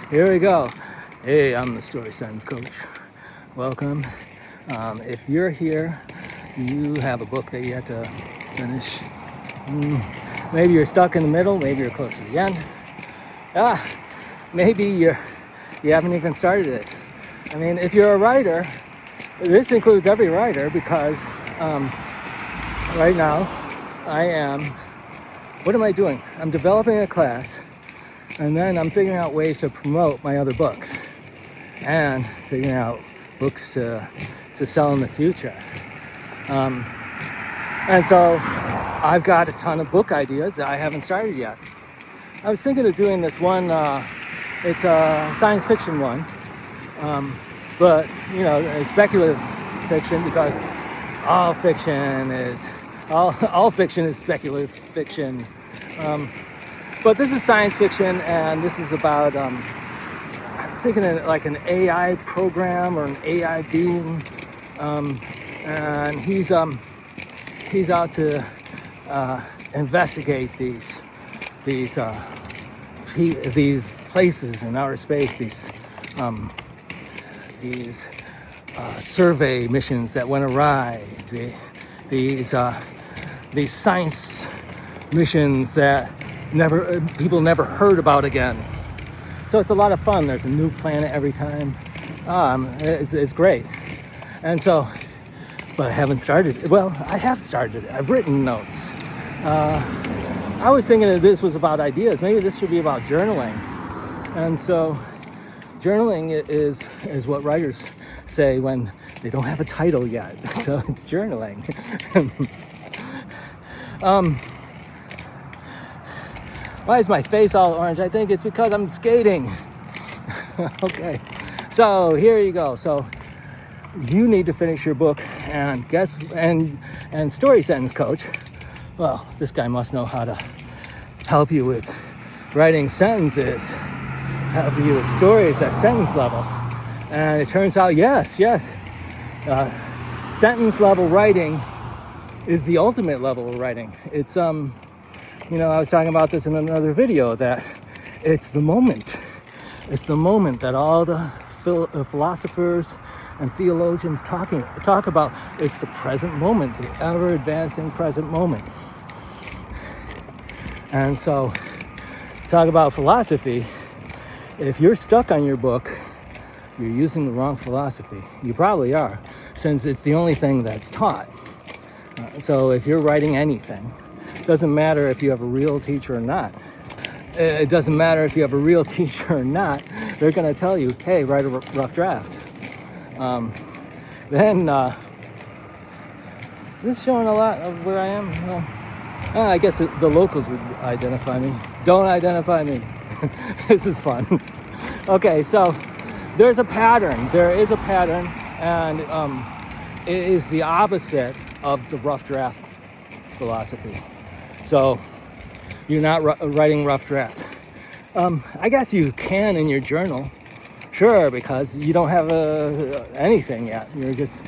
Here we go. Hey, I'm the Story Sentence Coach. Welcome. If you're here, you have a book that you have to finish. Maybe you're stuck in the middle. Maybe you're close to the end. Maybe you haven't even started it. I mean, if you're a writer, this includes every writer because right now what am I doing? I'm developing a class, and then I'm figuring out ways to promote my other books and figuring out books to sell in the future. And so I've got a ton of book ideas that I haven't started yet. I was thinking of doing this one, it's a science fiction one, but it's speculative fiction because all fiction is speculative fiction. But this is science fiction, and this is about I'm thinking of like an AI program or an AI being, and he's out to investigate these places in outer space, these survey missions that went awry, these science missions that people never heard about again. So it's a lot of fun. There's a new planet every time. It's great. And so, but I haven't started. Well, I have started it. I've written notes. I was thinking that this was about ideas. Maybe this should be about journaling. And so journaling is what writers say when they don't have a title yet. So it's journaling. Why is my face all orange? I think it's because I'm skating. Okay, so here you go. So you need to finish your book, and Story Sentence Coach, well, this guy must know how to help you with writing sentences, help you with stories at sentence level. And it turns out, yes, sentence level writing is the ultimate level of writing. It's I was talking about this in another video, that it's the moment that all the philosophers and theologians talk about. It's the present moment, the ever advancing present moment. And so, talk about philosophy. If you're stuck on your book, you're using the wrong philosophy. You probably are, since it's the only thing that's taught. So if you're writing anything, it doesn't matter if you have a real teacher or not. It doesn't matter if you have a real teacher or not. They're going to tell you, hey, write a rough draft. Then, is this showing a lot of where I am? Well, I guess the locals would identify me. Don't identify me. This is fun. Okay, so there's a pattern. There is a pattern, and it is the opposite of the rough draft philosophy. So you're not writing rough drafts. I guess you can in your journal, sure, because you don't have anything yet. You're just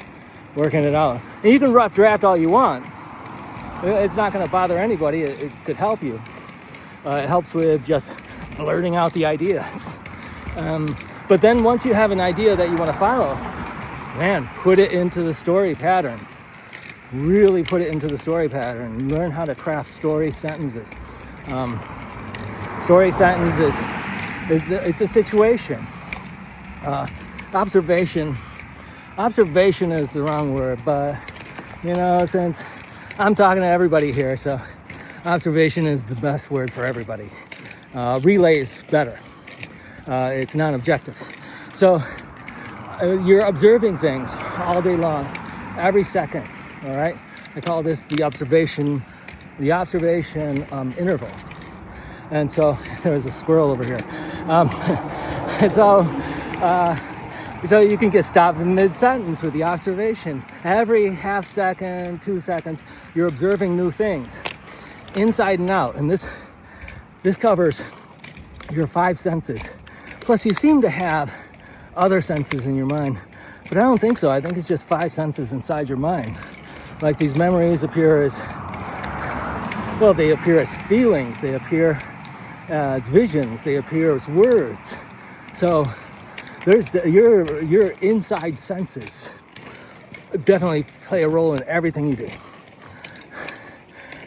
working it out. And you can rough draft all you want. It's not going to bother anybody. It could help you. It helps with just blurting out the ideas. But then once you have an idea that you want to follow, man, put it into the story pattern. Really put it into the story pattern. Learn how to craft story sentences. Story sentences it's a situation. Observation is the wrong word, but since I'm talking to everybody here, so observation is the best word for everybody. Relay is better. It's non-objective. So you're observing things all day long, every second. All right, I call this the observation interval. And so there's a squirrel over here. So you can get stopped in mid-sentence with the observation. Every half second, 2 seconds, you're observing new things, inside and out. And this covers your 5 senses. Plus, you seem to have other senses in your mind, but I don't think so. I think it's just 5 senses inside your mind. Like, these memories appear as, well, they appear as feelings. They appear as visions, they appear as words. So your inside senses definitely play a role in everything you do,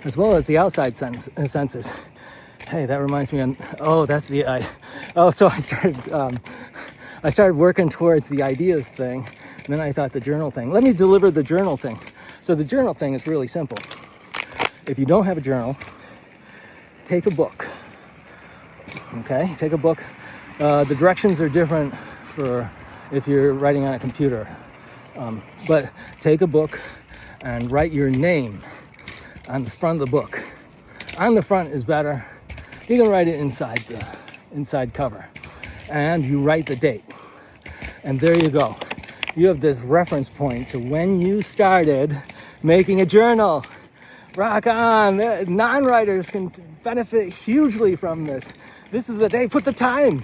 as well as the outside senses. Hey, that reminds me so I started working towards the ideas thing, and then I thought the journal thing. Let me deliver the journal thing. So the journal thing is really simple. If you don't have a journal, take a book. Okay, take a book. The directions are different for if you're writing on a computer, but take a book and write your name on the front of the book. On the front is better. You can write it inside the inside cover, and you write the date, and there you go. You have this reference point to when you started making a journal. Rock on. Non-writers can benefit hugely from this. This is the day. Put the time.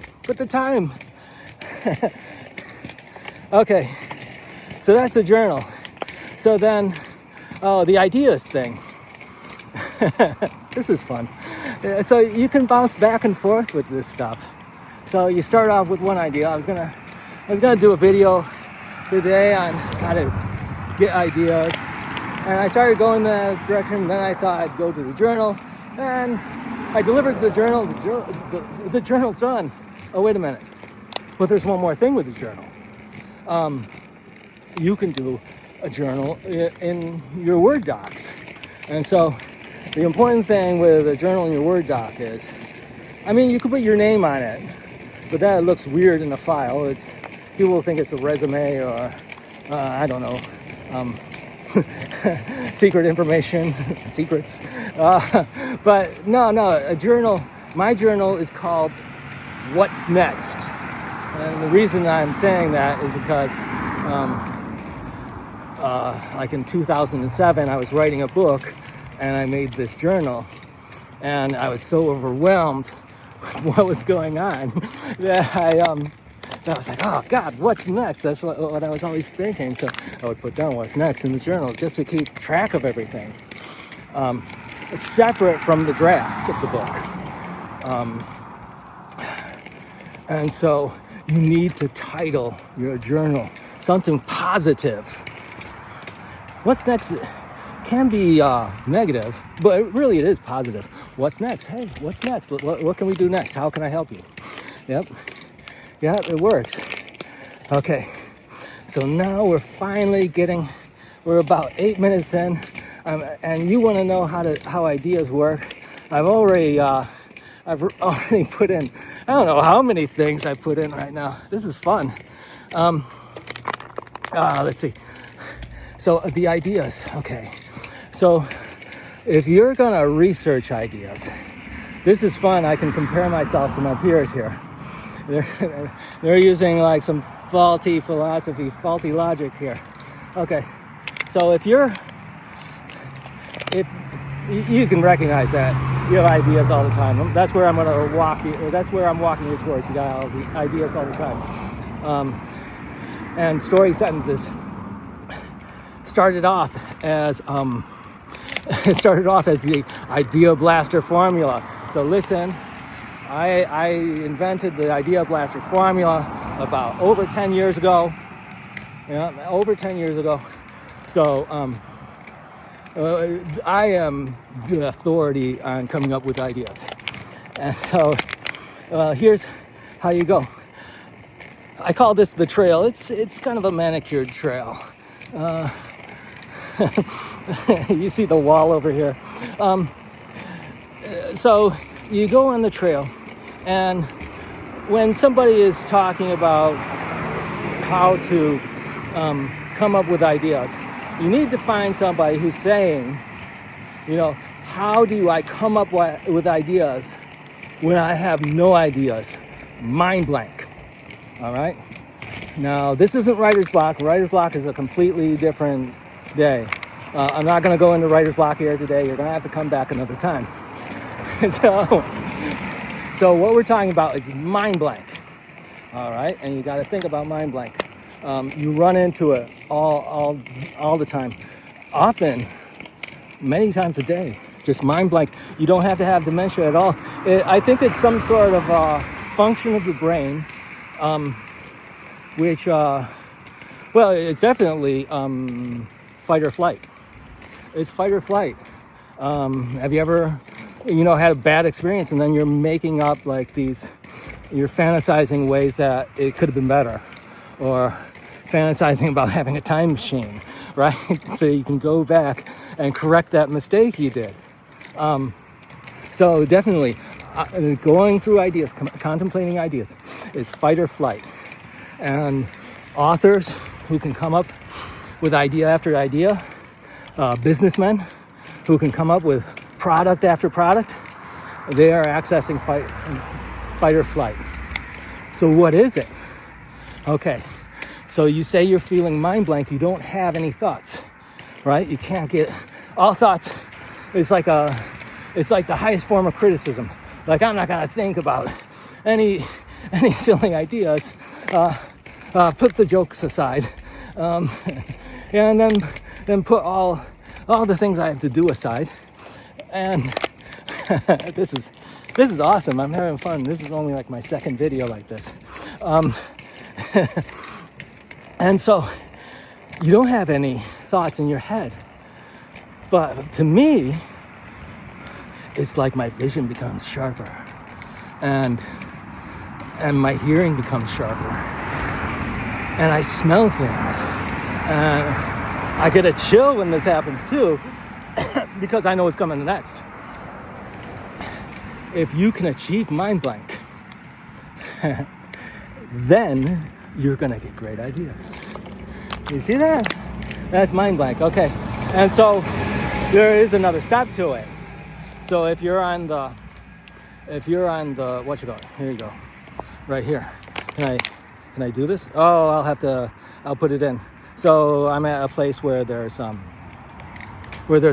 Okay, so that's the journal. So then, the ideas thing. This is fun. So you can bounce back and forth with this stuff. So you start off with one idea. I was gonna do a video today on how to get ideas, and I started going that direction. Then I thought I'd go to the journal, and I delivered the journal. The journal's done. Oh, wait a minute. But there's one more thing with the journal. You can do a journal in your Word docs. And so the important thing with a journal in your Word doc is, you can put your name on it, but that looks weird in a file. People will think it's a resume or, I don't know, secret information, secrets. But no, a journal, my journal is called What's Next. And the reason I'm saying that is because like in 2007, I was writing a book and I made this journal, and I was so overwhelmed with what was going on that I was like, oh God, what's next? That's what I was always thinking. So I would put down what's next in the journal just to keep track of everything, separate from the draft of the book. And so you need to title your journal something positive. What's next can be negative, but really it is positive. What's next? Hey, what's next? What can we do next? How can I help you? Yep, it works. Okay, so now we're about 8 minutes in, and you want to know how ideas work. I've already put in, I don't know how many things I put in right now. This is fun. Let's see. So the ideas, okay. So if you're gonna research ideas, this is fun. I can compare myself to my peers here. They're using like some faulty philosophy, faulty logic here. Okay, so if you can recognize that you have ideas all the time. That's where I'm gonna walk you. That's where I'm walking you towards. You got all the ideas all the time. And story sentences started off as the idea blaster formula. So listen, I invented the idea blaster formula about over 10 years ago. Over 10 years ago. So I am the authority on coming up with ideas. And so here's how you go. I call this the trail. It's kind of a manicured trail. You see the wall over here. So you go on the trail, and when somebody is talking about how to come up with ideas, you need to find somebody who's saying, how do I come up with ideas when I have no ideas? Mind blank. All right. Now, this isn't writer's block. Writer's block is a completely different day. I'm not going to go into writer's block here today. You're going to have to come back another time. So what we're talking about is mind blank. All right. And you got to think about mind blank. You run into it all the time. Often, many times a day. just mind blank. You don't have to have dementia at all. I think it's some sort of function of the brain, which, well, it's definitely fight or flight. It's fight or flight. Have you ever, had a bad experience and then you're making up like you're fantasizing ways that it could have been better, or fantasizing about having a time machine, right? So you can go back and correct that mistake you did. So definitely going through ideas, contemplating ideas is fight or flight. And authors who can come up with idea after idea, businessmen who can come up with product after product, they are accessing fight or flight. So what is it? Okay, so you say you're feeling mind blank, you don't have any thoughts, right? You can't get all thoughts. It's like the highest form of criticism. Like, I'm not gonna think about any silly ideas. Put the jokes aside, and then put all the things I have to do aside. And this is awesome. I'm having fun. This is only like my second video like this. And so you don't have any thoughts in your head. But to me, it's like my vision becomes sharper, and my hearing becomes sharper, and I smell things. And I get a chill when this happens too, because I know what's coming next. If you can achieve mind blank, then you're gonna get great ideas. You see that? That's mind blank. Okay. And so there is another step to it. So if you're on the what you call it? Here you go. Right here. Can I do this? Oh, I'll put it in. So I'm at a place where there's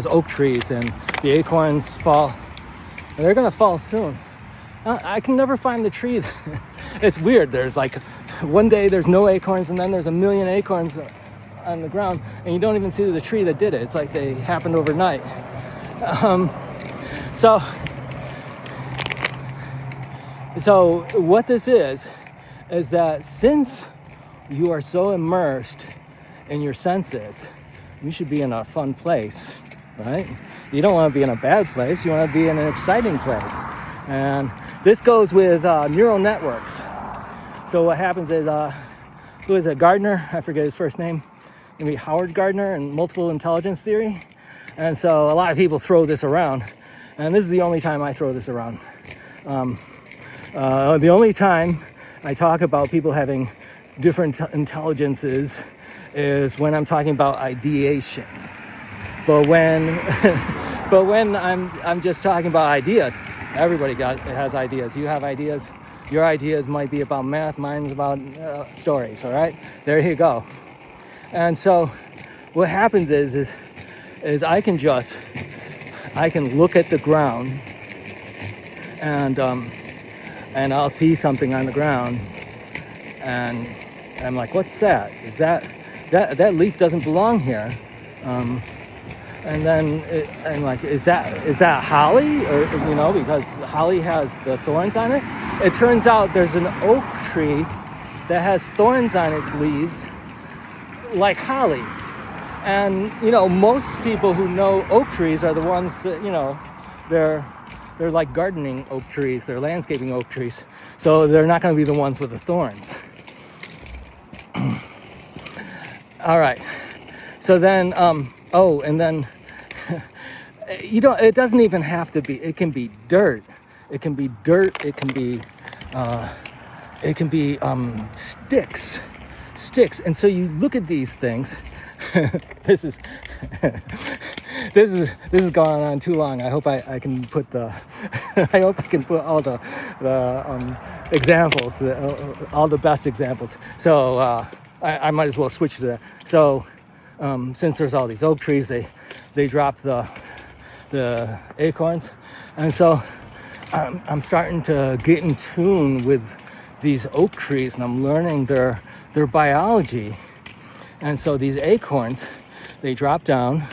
oak trees, and the acorns fall. And they're gonna fall soon. I can never find the tree. It's weird. There's like one day there's no acorns, and then there's a million acorns on the ground, and you don't even see the tree that did it. It's like they happened overnight. So what this is that since you are so immersed in your senses, you should be in a fun place, right? You don't want to be in a bad place. You want to be in an exciting place. And this goes with neural networks. So what happens is, who is it, Gardner? I forget his first name. Maybe Howard Gardner and multiple intelligence theory. And so a lot of people throw this around. And this is the only time I throw this around. The only time I talk about people having different intelligences is when I'm talking about ideation. But when I'm just talking about ideas, everybody has ideas. You have ideas. Your ideas might be about math. Mine's about stories. All right, there you go. And so what happens is I can look at the ground, and I'll see something on the ground, and I'm like, what's that? Is that leaf doesn't belong here. And then I'm like, is that holly? Or, because holly has the thorns on it. It turns out there's an oak tree that has thorns on its leaves like holly. And, most people who know oak trees are the ones that, they're like gardening oak trees. They're landscaping oak trees. So they're not going to be the ones with the thorns. All right. So then, and then, it doesn't even have to be, it can be dirt. It can be dirt. It can be sticks. And so you look at these things. This is going on too long. I hope I can put all the examples, all the best examples. So I might as well switch to that. So since there's all these oak trees, they drop the acorns, and so I'm starting to get in tune with these oak trees, and I'm learning their biology. And so these acorns, they drop down,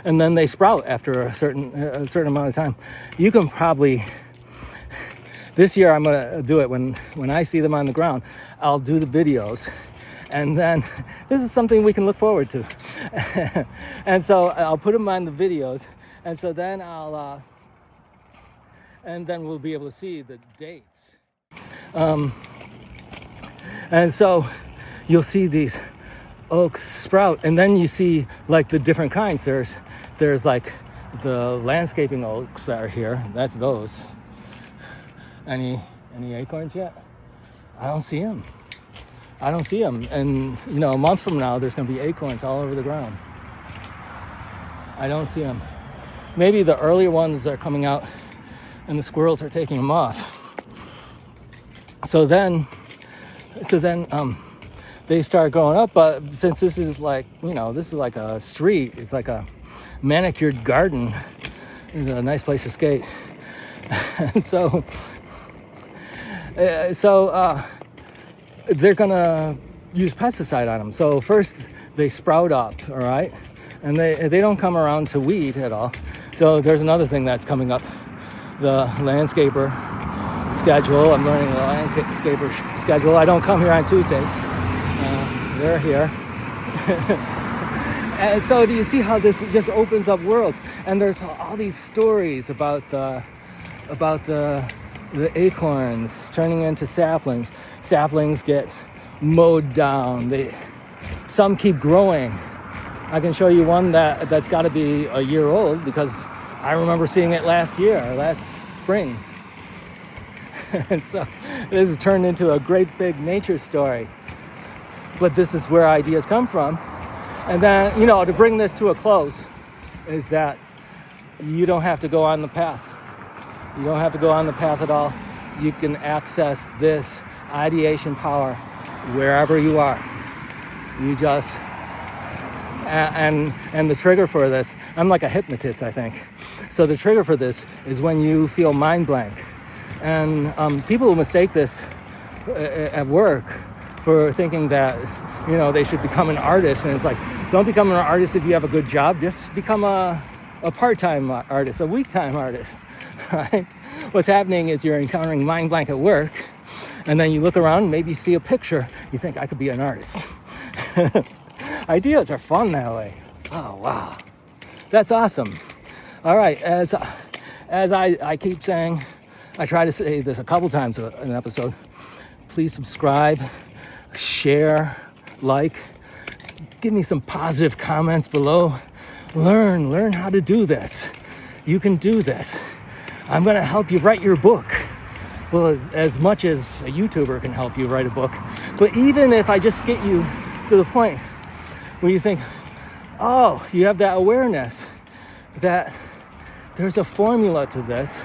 and then they sprout after a certain amount of time. You can probably, this year I'm gonna do it when I see them on the ground. I'll do the videos, and then this is something we can look forward to. And so I'll put them on the videos, and so then and then we'll be able to see the dates. And so you'll see these oaks sprout, and then you see like the different kinds. There's like the landscaping oaks that are here. That's those. Any acorns yet? I don't see them. And you know, a month from now, there's going to be acorns all over the ground. I don't see them. Maybe the earlier ones are coming out and the squirrels are taking them off. So then they start growing up. But since this is like, you know, this is like a street, it's like a manicured garden. It's a nice place to skate. And so they're gonna use pesticide on them. So first they sprout up, all right, and they don't come around to weed at all. So there's another thing that's coming up, the landscaper schedule. I'm learning the landscaper schedule. I don't come here on Tuesdays. They're here. And so do you see how this just opens up worlds? And there's all these stories about the acorns turning into saplings. Saplings get mowed down. Some keep growing. I can show you one that's got to be a year old, because I remember seeing it last spring. And so this has turned into a great big nature story. But this is where ideas come from. And then, you know, to bring this to a close, is that you don't have to go on the path. You don't have to go on the path at all. You can access this ideation power wherever you are. You just, and the trigger for this, I'm like a hypnotist, I think. So the trigger for this is when you feel mind blank. And people mistake this at work for thinking that, you know, they should become an artist. And it's like, don't become an artist if you have a good job. Just become a part-time artist, a week-time artist, right? What's happening is you're encountering mind blank at work, and then you look around, maybe you see a picture, you think, I could be an artist. Ideas are fun that way. Oh, wow. That's awesome. All right, as I keep saying, I try to say this a couple times in an episode, please subscribe, share, like, give me some positive comments below. Learn how to do this. You can do this. I'm going to help you write your book. Well, as much as a YouTuber can help you write a book. But even if I just get you to the point where you think, oh, you have that awareness that there's a formula to this,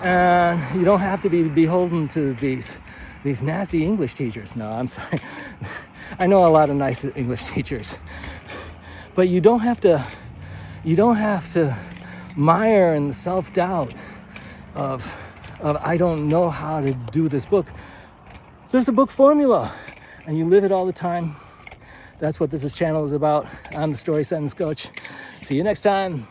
and you don't have to be beholden to these nasty English teachers. No, I'm sorry. I know a lot of nice English teachers. But you don't have to mire in the self-doubt of I don't know how to do this book. There's a book formula, and you live it all the time. That's what this channel is about. I'm the Story Sentence Coach. See you next time.